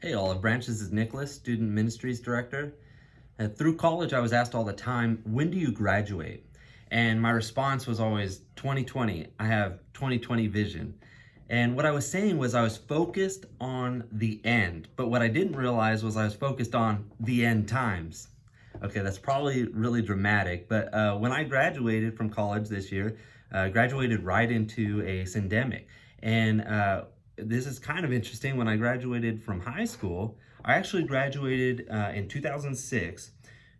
Hey, Olive Branch, this is Nicholas, Student Ministries Director. Through college, I was asked all the time, when do you graduate? And my response was always 2020. I have 2020 vision. And what I was saying was I was focused on the end, but what I didn't realize was I was focused on the end times. Okay, that's probably really dramatic, but when I graduated from college this year, graduated right into a syndemic. And this is kind of interesting. When I graduated from high school, I actually graduated in 2006.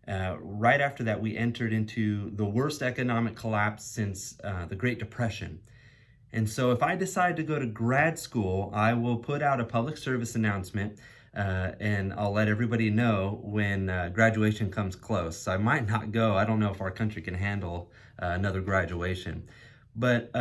Right after that, we entered into the worst economic collapse since the Great Depression. And so if I decide to go to grad school, I will put out a public service announcement and I'll let everybody know when graduation comes close. So I might not go. I don't know if our country can handle another graduation. But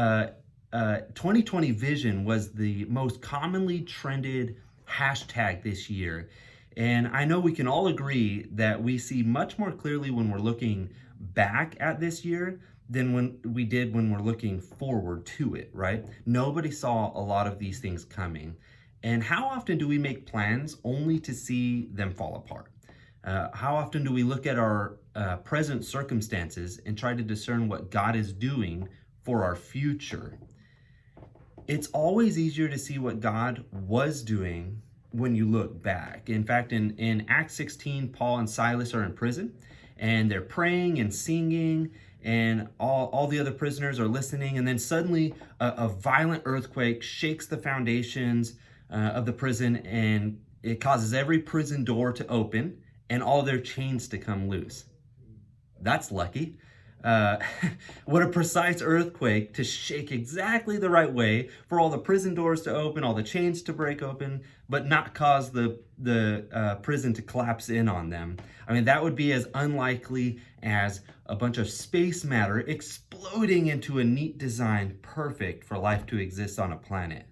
2020 vision was the most commonly trended hashtag this year. And I know we can all agree that we see much more clearly when we're looking back at this year than when we're looking forward to it, right? Nobody saw a lot of these things coming. And how often do we make plans only to see them fall apart? How often do we look at our present circumstances and try to discern what God is doing for our future? It's always easier to see what God was doing when you look back. In fact, in Acts 16, Paul and Silas are in prison and they're praying and singing, and all the other prisoners are listening. And then suddenly a violent earthquake shakes the foundations of the prison, and it causes every prison door to open and all their chains to come loose. That's lucky. What a precise earthquake to shake exactly the right way for all the prison doors to open, all the chains to break open, but not cause the prison to collapse in on them. I mean, that would be as unlikely as a bunch of space matter exploding into a neat design perfect for life to exist on a planet.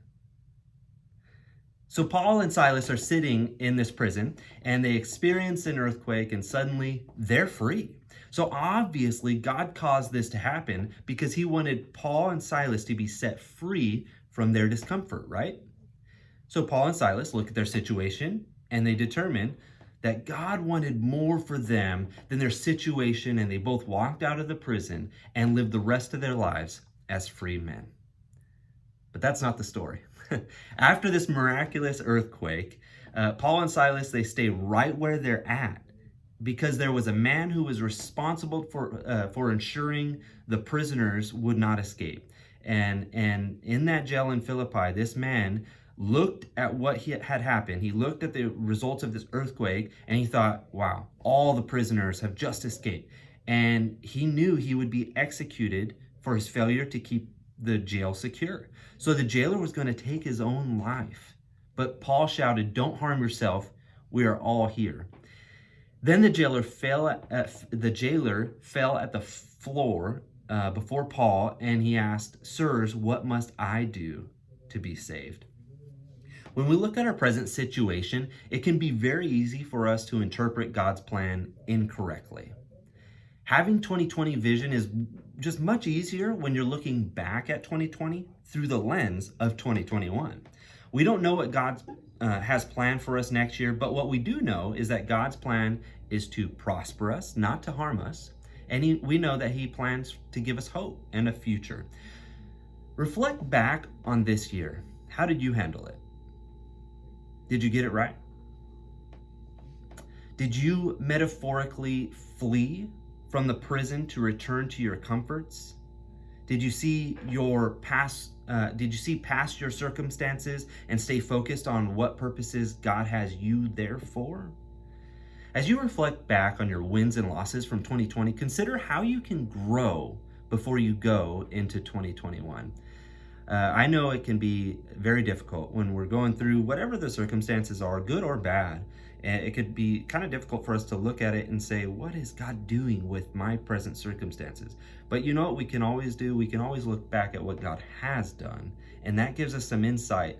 So Paul and Silas are sitting in this prison and they experience an earthquake and suddenly they're free. So obviously God caused this to happen because he wanted Paul and Silas to be set free from their discomfort, right? So Paul and Silas look at their situation and they determine that God wanted more for them than their situation, and they both walked out of the prison and lived the rest of their lives as free men. But that's not the story. After this miraculous earthquake, Paul and Silas, they stay right where they're at because there was a man who was responsible for ensuring the prisoners would not escape. And in that jail in Philippi, this man looked at what had happened. He looked at the results of this earthquake and he thought, wow, all the prisoners have just escaped. And he knew he would be executed for his failure to keep the jail secure. So the jailer was going to take his own life. But Paul shouted, "Don't harm yourself. We are all here." Then the jailer fell at the floor before Paul, and he asked, "Sirs, what must I do to be saved?" When we look at our present situation, it can be very easy for us to interpret God's plan incorrectly. Having 2020 vision is just much easier when you're looking back at 2020 through the lens of 2021. We don't know what God has planned for us next year, but what we do know is that God's plan is to prosper us, not to harm us. And we know that he plans to give us hope and a future. Reflect back on this year. How did you handle it? Did you get it right? Did you metaphorically flee from the prison to return to your comforts? Did you see past your circumstances and stay focused on what purposes God has you there for? As you reflect back on your wins and losses from 2020, consider how you can grow before you go into 2021. I know it can be very difficult when we're going through whatever the circumstances are, good or bad. And it could be kind of difficult for us to look at it and say, what is God doing with my present circumstances? But you know what we can always do? We can always look back at what God has done. And that gives us some insight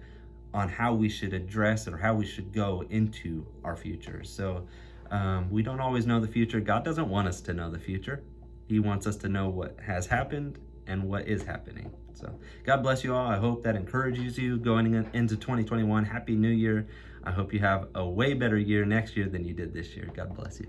on how we should address it or how we should go into our future. So we don't always know the future. God doesn't want us to know the future. He wants us to know what has happened and what is happening. So God bless you all. I hope that encourages you going into 2021. Happy New Year. I hope you have a way better year next year than you did this year. God bless you.